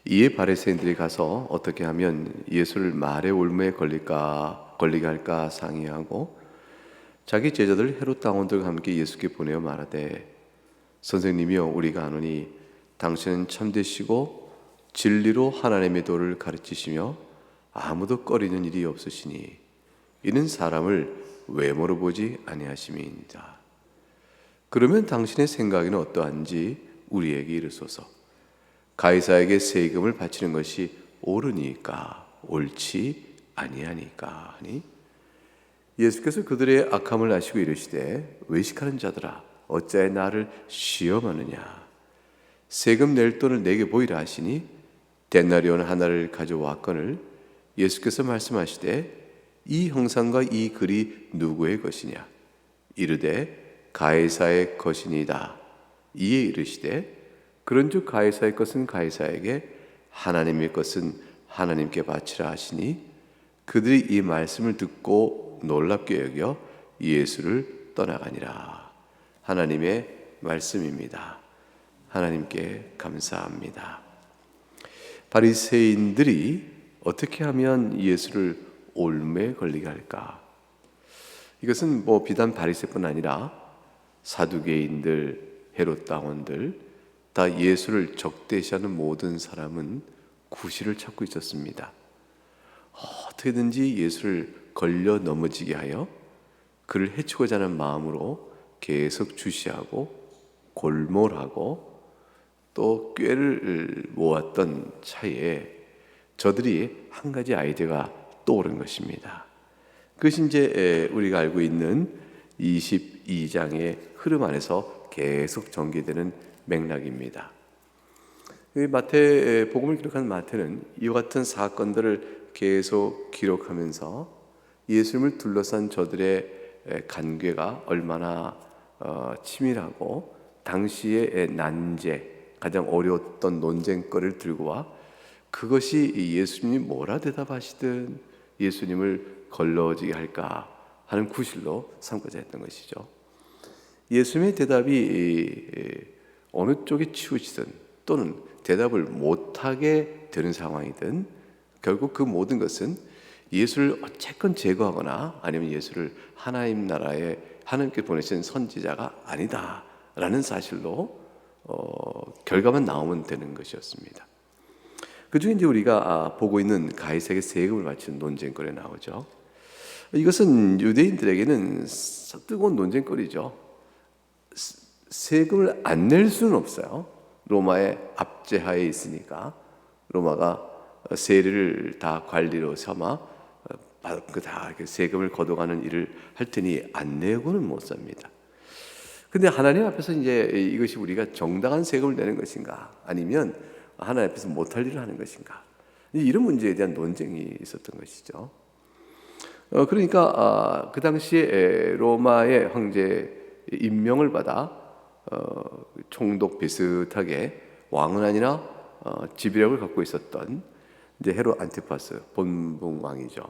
이에 바리새인들이 가서 어떻게 하면 예수를 말의 올무에 걸리게 할까 상의하고 자기 제자들 헤롯 당원들과 함께 예수께 보내어 말하되 선생님이여 우리가 아노니 당신은 참되시고 진리로 하나님의 도를 가르치시며 아무도 꺼리는 일이 없으시니 이는 사람을 외모로 보지 아니하심이니이다. 그러면 당신의 생각에는 어떠한지 우리에게 이르소서. 가이사에게 세금을 바치는 것이 옳으니까 옳지 아니하니까 하니 예수께서 그들의 악함을 아시고 이르시되 외식하는 자들아 어찌하여 나를 시험하느냐. 세금 낼 돈을 내게 보이라 하시니 데나리온 하나를 가져왔거늘 예수께서 말씀하시되 이 형상과 이 글이 누구의 것이냐. 이르되 가이사의 것이니이다. 이에 이르시되 그런즉 가이사의 것은 가이사에게 하나님의 것은 하나님께 바치라 하시니 그들이 이 말씀을 듣고 놀랍게 여겨 예수를 떠나가니라. 하나님의 말씀입니다. 하나님께 감사합니다. 바리새인들이 어떻게 하면 예수를 올무에 걸리게 할까? 이것은 비단 바리새뿐 아니라 사두개인들, 헤롯 당원들 다 예수를 적대시하는 모든 사람은 구실을 찾고 있었습니다. 어떻게든지 예수를 걸려 넘어지게 하여 그를 해치고자 하는 마음으로 계속 주시하고 골몰하고 또 꾀를 모았던 차에 저들이 한 가지 아이디어가 떠오른 것입니다. 그것이 이제 우리가 알고 있는 22장의 흐름 안에서 계속 전개되는 맥락입니다. 복음을 기록한 마태는 이와 같은 사건들을 계속 기록하면서 예수님을 둘러싼 저들의 관계가 얼마나 치밀하고 당시의 난제, 가장 어려웠던 논쟁거리를 들고 와 그것이 예수님이 뭐라 대답하시든 예수님을 걸러지게 할까 하는 구실로 삼고자 했던 것이죠. 예수님의 대답이 어느 쪽에 치우치든 또는 대답을 못하게 되는 상황이든 결국 그 모든 것은 예수를 어쨌건 제거하거나 아니면 예수를 하나님 나라에 하나님께 보내신 선지자가 아니다라는 사실로 결과만 나오면 되는 것이었습니다. 그 중에 이제 우리가 보고 있는 가이사에게 세금을 바치는 논쟁거리가 나오죠. 이것은 유대인들에게는 뜨거운 논쟁거리죠. 세금을 안 낼 수는 없어요. 로마의 압제하에 있으니까 로마가 세리를 다 관리로 삼아 다 세금을 걷어가는 일을 할 테니 안 내고는 못 삽니다. 근데 하나님 앞에서 이제 이것이 우리가 정당한 세금을 내는 것인가 아니면 하나님 앞에서 못할 일을 하는 것인가 이런 문제에 대한 논쟁이 있었던 것이죠. 그러니까 그 당시에 로마의 황제 임명을 받아 총독 비슷하게 왕은 아니라 지배력을 갖고 있었던 이제 헤롯 안티파스 본붕 왕이죠.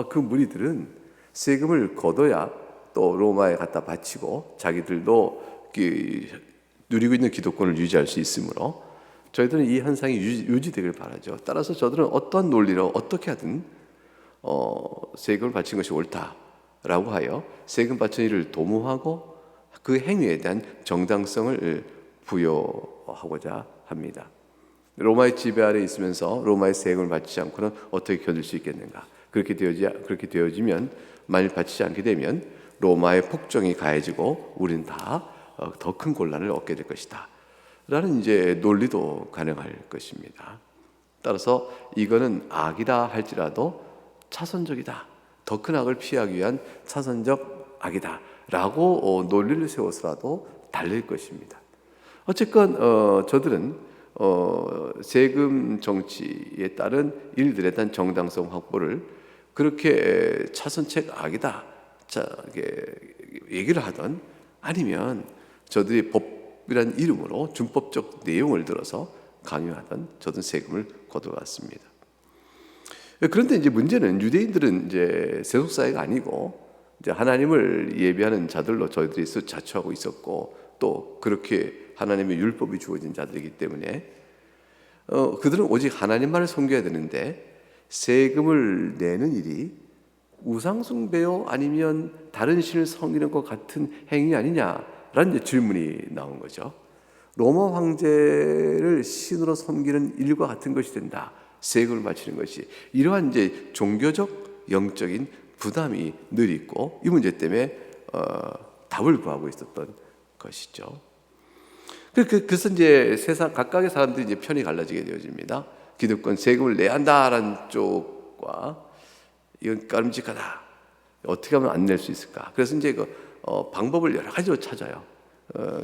그 무리들은 세금을 걷어야 또 로마에 갖다 바치고 자기들도 누리고 있는 기득권을 유지할 수 있으므로 저희들은 이 현상이 유지되길 바라죠. 따라서 저들은 어떠한 논리로 어떻게 하든 세금을 바친 것이 옳다라고 하여 세금 바친 일을 도모하고 그 행위에 대한 정당성을 부여하고자 합니다. 로마의 지배 아래 있으면서 로마의 세금을 바치지 않고는 어떻게 견딜 수 있겠는가? 그렇게 되어지면 만일 바치지 않게 되면 로마의 폭정이 가해지고 우리는 다 더 큰 곤란을 얻게 될 것이다. 라는 이제 논리도 가능할 것입니다. 따라서 이거는 악이다 할지라도 차선적이다. 더 큰 악을 피하기 위한 차선적 악이다. 라고 논리를 세워서라도 달릴 것입니다. 어쨌건 저들은 세금 정치에 따른 일들에 대한 정당성 확보를 그렇게 차선책 악이다 얘기를 하던 아니면 저들이 법이란 이름으로 준법적 내용을 들어서 강요하던 저들은 세금을 걷어갔습니다. 그런데 이제 문제는 유대인들은 이제 세속 사회가 아니고 이제 하나님을 예비하는 자들로 저희들이 자처하고 있었고 또 그렇게 하나님의 율법이 주어진 자들이기 때문에 그들은 오직 하나님만을 섬겨야 되는데 세금을 내는 일이 우상숭배요 아니면 다른 신을 섬기는 것 같은 행위 아니냐라는 질문이 나온 거죠. 로마 황제를 신으로 섬기는 일과 같은 것이 된다. 세금을 바치는 것이. 이러한 이제 종교적 영적인 부담이 늘 있고 이 문제 때문에 답을 구하고 있었던 것이죠. 그래서 이제 세상 각각의 사람들이 이제 편이 갈라지게 되어집니다. 기득권 세금을 내야 한다라는 쪽과 이건 까름직하다. 어떻게 하면 안 낼 수 있을까? 그래서 이제 방법을 여러 가지로 찾아요.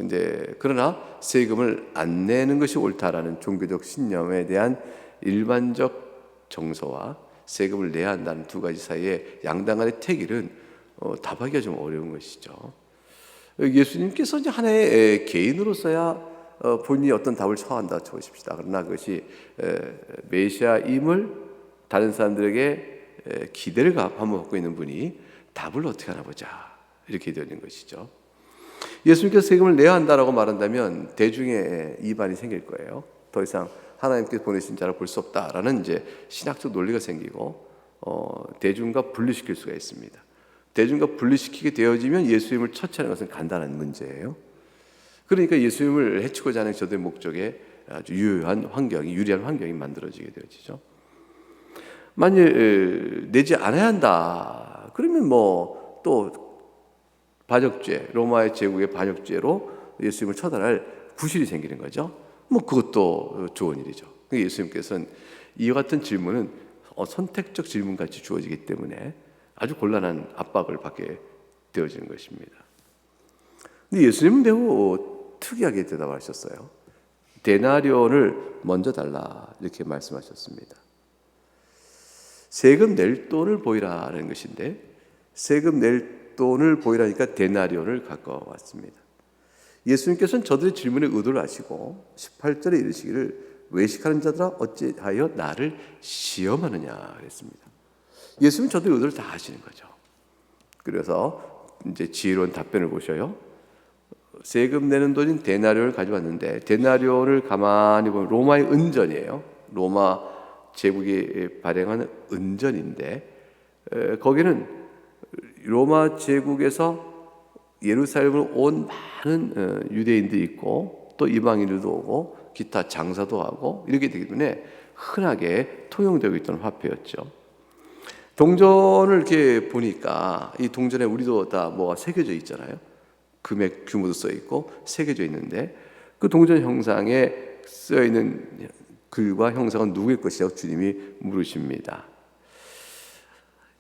이제 그러나 세금을 안 내는 것이 옳다라는 종교적 신념에 대한 일반적 정서와 세금을 내야 한다는 두 가지 사이에 양당 간의 태길은 답하기가 좀 어려운 것이죠. 예수님께서 이제 하나의 개인으로서야 본인이 어떤 답을 처한다 쳐보십시다. 그러나 그것이 메시아임을 다른 사람들에게 기대를 한번 갖고 있는 분이 답을 어떻게 하나 보자 이렇게 되는 것이죠. 예수님께서 세금을 내야 한다라고 말한다면 대중의 이반이 생길 거예요. 더 이상 하나님께서 보내신 자를 볼 수 없다라는 이제 신학적 논리가 생기고 대중과 분리시킬 수가 있습니다. 대중과 분리시키게 되어지면 예수님을 처치하는 것은 간단한 문제예요. 그러니까 예수님을 해치고자 하는 저들의 목적에 아주 유리한 환경이 만들어지게 되어지죠. 만일 내지 않아야 한다 그러면 또 반역죄, 로마의 제국의 반역죄로 예수님을 처단할 구실이 생기는 거죠. 그것도 좋은 일이죠. 예수님께서는 이와 같은 질문은 선택적 질문같이 주어지기 때문에 아주 곤란한 압박을 받게 되어지는 것입니다. 근데 예수님은 매우 특이하게 대답하셨어요. 데나리온을 먼저 달라 이렇게 말씀하셨습니다. 세금 낼 돈을 보이라는 것인데 세금 낼 돈을 보이라니까 데나리온을 갖고 왔습니다. 예수님께서는 저들의 질문의 의도를 아시고 18절에 이르시기를 외식하는 자들아 어찌하여 나를 시험하느냐 그랬습니다. 예수님은 저들의 의도를 다 아시는 거죠. 그래서 이제 지혜로운 답변을 보셔요. 세금 내는 돈인 데나리온을 가져왔는데 데나리온을 가만히 보면 로마의 은전이에요. 로마 제국이 발행한 은전인데 거기는 로마 제국에서 예루살렘을 온 많은 유대인들이 있고 또 이방인들도 오고 기타 장사도 하고 이렇게 되기 때문에 흔하게 통용되고 있던 화폐였죠. 동전을 이렇게 보니까 이 동전에 우리도 다 뭐가 새겨져 있잖아요. 금액 규모도 써 있고 새겨져 있는데 그 동전 형상에 쓰여 있는 글과 형상은 누구의 것이라고 주님이 물으십니다.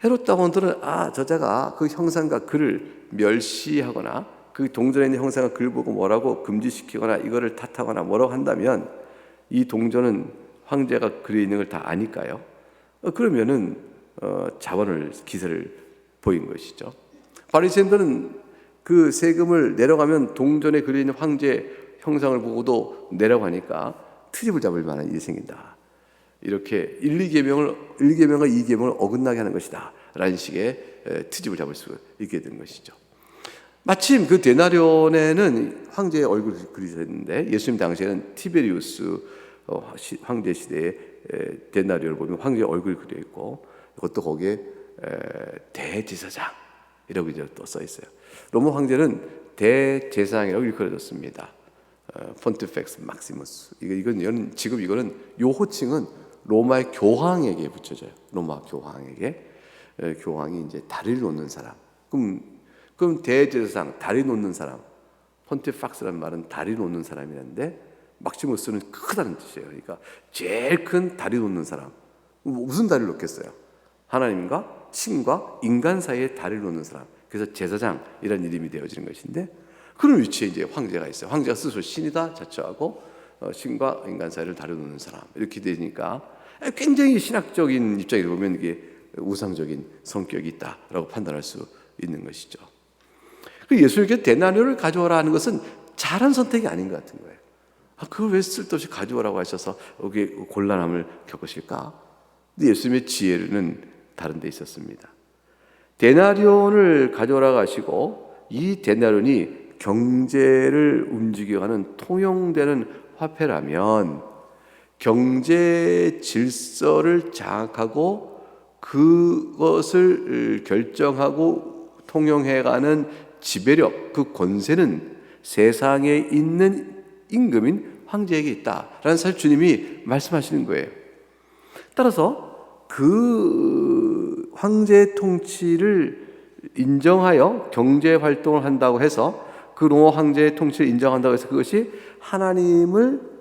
헤롯 당원들은 저자가 그 형상과 글을 멸시하거나 그 동전에 있는 형상과 글 보고 뭐라고 금지시키거나 이거를 탓하거나 뭐라고 한다면 이 동전은 황제가 그려 있는 걸 다 아니까요. 그러면은 자원을 기세를 보인 것이죠. 바리새인들은 그 세금을 내려가면 동전에 그려 있는 황제 형상을 보고도 내라고 하니까 트집을 잡을 만한 일이 생긴다. 이렇게 1계명과 2계명을 어긋나게 하는 것이다 라는 식의 트집을 잡을 수 있게 된 것이죠. 마침 그 데나리온에는 황제의 얼굴이 그려져 있는데 예수님 당시에는 티베리우스 황제 시대에 데나리온을 보면 황제의 얼굴이 그려 있고 그것도 거기에 대제사장이라고 이제 또 써 있어요. 로마 황제는 대제사장이라고 일컬어졌습니다. 폰티펙스 막시무스. 이거는 요 호칭은 로마의 교황에게 붙여져요. 로마 교황에게. 교황이 이제 다리를 놓는 사람. 그럼 대제사장, 다리 놓는 사람. 폰티팍스라는 말은 다리 놓는 사람이라는데 막시무스는 크다는 뜻이에요. 그러니까 제일 큰 다리 놓는 사람. 무슨 다리를 놓겠어요? 하나님과 신과 인간 사이에 다리를 놓는 사람. 그래서 제사장이라는 이름이 되어지는 것인데 그런 위치에 이제 황제가 있어요. 황제가 스스로 신이다 자처하고 신과 인간 사이를 다뤄놓는 사람 이렇게 되니까 굉장히 신학적인 입장에서 보면 이게 우상적인 성격이 있다라고 판단할 수 있는 것이죠. 예수님께서 데나리온을 가져오라 하는 것은 잘한 선택이 아닌 것 같은 거예요. 그걸 왜 쓸데없이 가져오라고 하셔서 여기 곤란함을 겪으실까? 근데 예수님의 지혜는 다른 데 있었습니다. 데나리온을 가져오라고 하시고 이 데나리온이 경제를 움직여가는 통용되는 화폐라면 경제 질서를 장악하고 그것을 결정하고 통용해가는 지배력, 그 권세는 세상에 있는 임금인 황제에게 있다라는 사실 주님이 말씀하시는 거예요. 따라서 그 황제의 통치를 인정하여 경제 활동을 한다고 해서 그 로마 황제의 통치를 인정한다고 해서 그것이 하나님을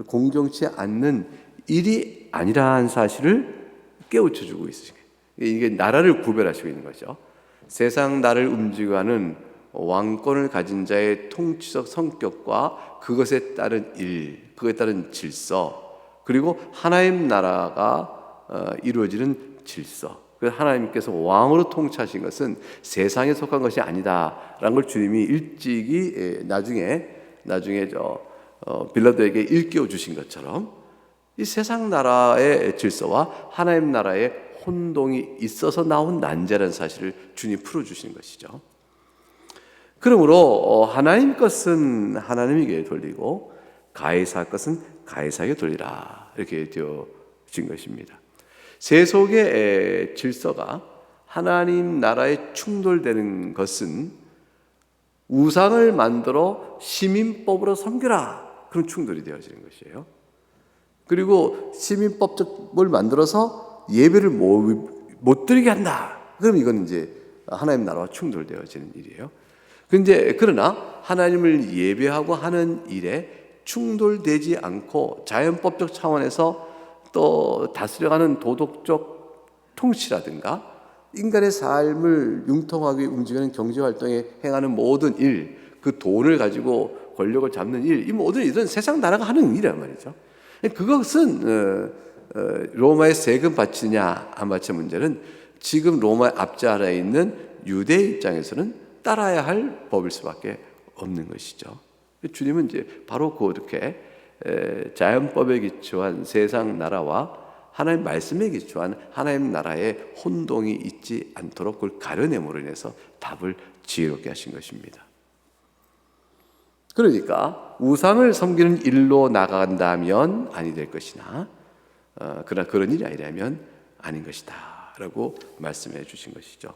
공경치 않는 일이 아니라는 사실을 깨우쳐주고 있으시죠. 이게 나라를 구별하시고 있는 거죠. 세상 나라를 움직여가는 왕권을 가진 자의 통치적 성격과 그것에 따른 일, 그것에 따른 질서, 그리고 하나님 나라가 이루어지는 질서. 그래서 하나님께서 왕으로 통치하신 것은 세상에 속한 것이 아니다라는 걸 주님이 일찍이 나중에 빌라도에게 일깨워 주신 것처럼 이 세상 나라의 질서와 하나님 나라의 혼동이 있어서 나온 난제라는 사실을 주님이 풀어주시는 것이죠. 그러므로 하나님 것은 하나님에게 돌리고 가이사 것은 가이사에게 돌리라 이렇게 되어진 것입니다. 세속의 질서가 하나님 나라에 충돌되는 것은 우상을 만들어 시민법으로 섬겨라 그런 충돌이 되어지는 것이에요. 그리고 시민법을 만들어서 예배를 못 드리게 한다. 그럼 이건 이제 하나님 나라와 충돌되어지는 일이에요. 그러나 하나님을 예배하고 하는 일에 충돌되지 않고 자연법적 차원에서 또 다스려가는 도덕적 통치라든가 인간의 삶을 융통하게 움직이는 경제활동에 행하는 모든 일, 그 돈을 가지고 권력을 잡는 일, 이 모든 일은 세상 나라가 하는 일이란 말이죠. 그것은 로마의 세금 바치냐 안 바치는 문제는 지금 로마의 압제 아래에 있는 유대 입장에서는 따라야 할 법일 수밖에 없는 것이죠. 주님은 이제 바로 그렇게 자연법에 기초한 세상 나라와 하나님 말씀에 기초한 하나님 나라의 혼동이 있지 않도록 그걸 가려냄으로 인해서 답을 지혜롭게 하신 것입니다. 그러니까 우상을 섬기는 일로 나간다면 아니 될 것이나 그러나 그런 일이 아니라면 아닌 것이다 라고 말씀해 주신 것이죠.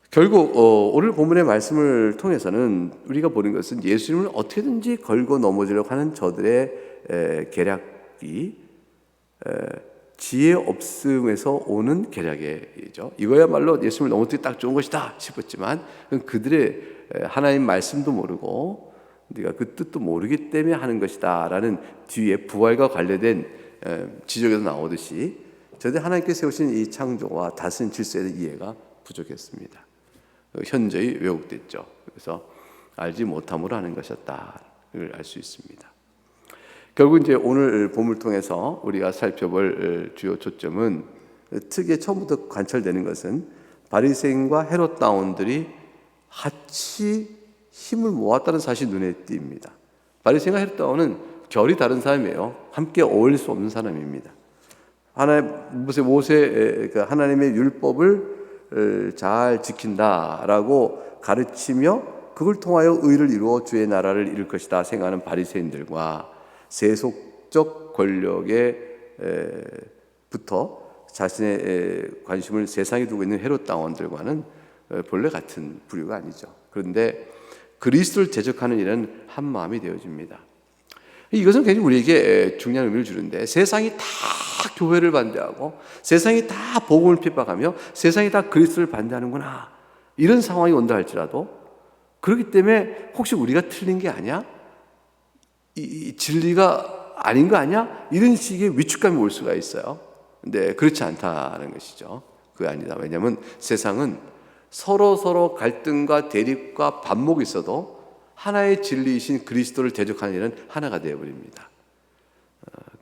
결국 오늘 본문의 말씀을 통해서는 우리가 보는 것은 예수님을 어떻게든지 걸고 넘어지려고 하는 저들의 계략이 지혜 없음에서 오는 계략이죠. 이거야말로 예수님을 넘어뜨리기 딱 좋은 것이다 싶었지만 그들의 하나님 말씀도 모르고 네가 그 뜻도 모르기 때문에 하는 것이다 라는 뒤에 부활과 관련된 지적에서 나오듯이 저들 하나님께서 세우신 이 창조와 다스린 질서에 대한 이해가 부족했습니다. 현저히 왜곡됐죠. 그래서 알지 못함으로 하는 것이었다를 알 수 있습니다. 결국 이제 오늘 본문을 통해서 우리가 살펴볼 주요 초점은 특히 처음부터 관철되는 것은 바리새인과 헤롯 다원들이 같이 힘을 모았다는 사실이 눈에 띕니다. 바리새인과 헤롯 다원은 결이 다른 사람이에요. 함께 어울릴 수 없는 사람입니다. 하나님의 율법을 잘 지킨다라고 가르치며 그걸 통하여 의를 이루어 주의 나라를 이룰 것이다 생각하는 바리새인들과 세속적 권력에 부터 자신의 관심을 세상에 두고 있는 헤롯 당원들과는 본래 같은 부류가 아니죠. 그런데 그리스도를 대적하는 일은 한 마음이 되어집니다. 이것은 굉장히 우리에게 중요한 의미를 주는데 세상이 다 교회를 반대하고 세상이 다 복음을 핍박하며 세상이 다 그리스도를 반대하는구나 이런 상황이 온다 할지라도 그렇기 때문에 혹시 우리가 틀린 게 아니야? 이 진리가 아닌 거 아니야? 이런 식의 위축감이 올 수가 있어요. 근데 그렇지 않다는 것이죠. 그게 아니다. 왜냐하면 세상은 서로 갈등과 대립과 반목이 있어도 하나의 진리이신 그리스도를 대적하는 일은 하나가 되어버립니다.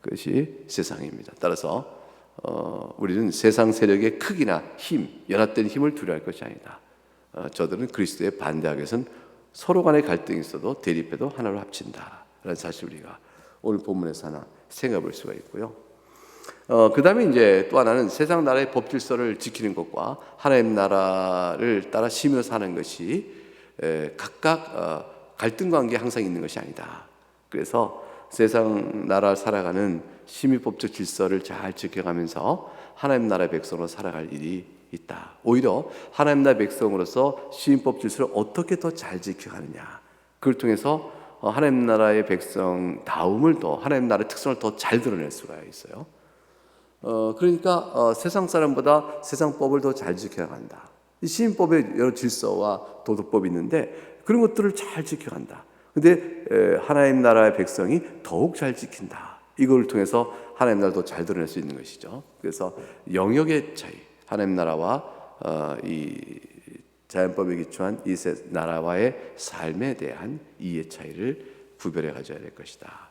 그것이 세상입니다. 따라서 우리는 세상 세력의 크기나 힘, 연합된 힘을 두려워할 것이 아니다. 저들은 그리스도에 반대하기 위해서는 서로 간의 갈등이 있어도 대립해도 하나로 합친다 라는 사실 우리가 오늘 본문에서 하나 생각해 볼 수가 있고요. 그 다음에 이제 또 하나는 세상 나라의 법 질서를 지키는 것과 하나님 나라를 따라 시민으로 사는 것이 각각 갈등 관계에 항상 있는 것이 아니다. 그래서 세상 나라 살아가는 심의법적 질서를 잘 지켜가면서 하나님 나라의 백성으로 살아갈 일이 있다. 오히려 하나님 나라의 백성으로서 심의법 질서를 어떻게 더 잘 지켜가느냐, 그걸 통해서 하나님 나라의 백성다움을 더, 하나님 나라의 특성을 더 잘 드러낼 수가 있어요. 그러니까 세상 사람보다 세상 법을 더 잘 지켜야 한다. 이 시인법에 여러 질서와 도덕법이 있는데 그런 것들을 잘 지켜간다. 근데 하나님 나라의 백성이 더욱 잘 지킨다. 이걸 통해서 하나님 나라도 잘 드러낼 수 있는 것이죠. 그래서 영역의 차이, 하나님 나라와 이 자연법에 기초한 이 나라와의 삶에 대한 이해 차이를 구별해 가져야 될 것이다.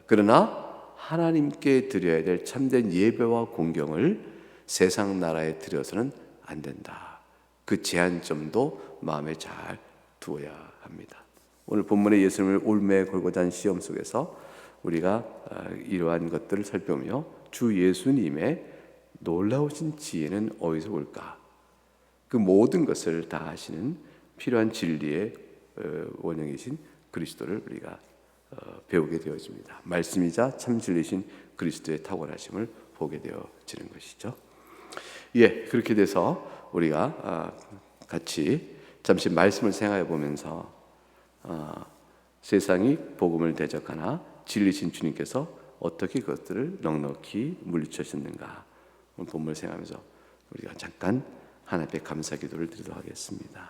그러나 하나님께 드려야 될 참된 예배와 공경을 세상 나라에 드려서는 안 된다. 그 제한점도 마음에 잘 두어야 합니다. 오늘 본문의 예수님을 올매 골고다 한 시험 속에서 우리가 이러한 것들을 살펴보며 주 예수님의 놀라우신 지혜는 어디서 올까? 그 모든 것을 다 하시는 필요한 진리의 원형이신 그리스도를 우리가 배우게 되어집니다. 말씀이자 참 진리신 그리스도의 탁월하심을 보게 되어지는 것이죠. 예, 그렇게 돼서 우리가 같이 잠시 말씀을 생각해 보면서 세상이 복음을 대적하나 진리신 주님께서 어떻게 그것들을 넉넉히 물리쳐주셨는가, 오늘 본문을 생각하면서 우리가 잠깐 하나님께 감사 기도를 드리도록 하겠습니다.